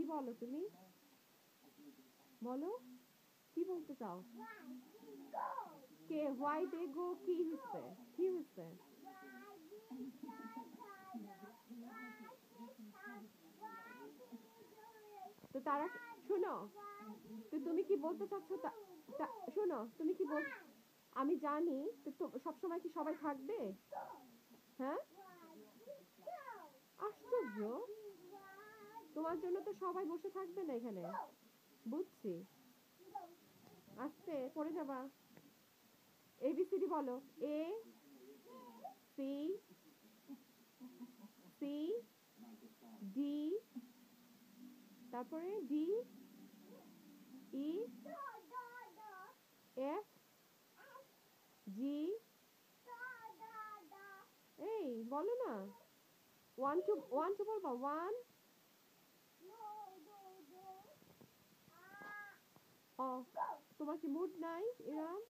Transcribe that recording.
কি বলো তুমি? বলো, কি বলতে চাও? কে হোয়াই দে গো কি হচ্ছে? কি হচ্ছে? তো তারা শোনো, তো তুমি কি বলতে চাচ্ছ? শোনো, তুমি কি বল, আমি জানি তো সবসময় কি সবাই থাকবে? হ্যাঁ, আশ্চর্য, তোমার জন্য তো সবাই বসে থাকবে না এখানে। বুঝছি, আস্তে পড়ে যাবা। এবিসিডি বলো। এ সি সি ডি, তারপরে ডি ই এফ জি, এই বলো না। ওয়ান টু বলবা। ওয়ান, ও তোমার কি মুড নাই এরা?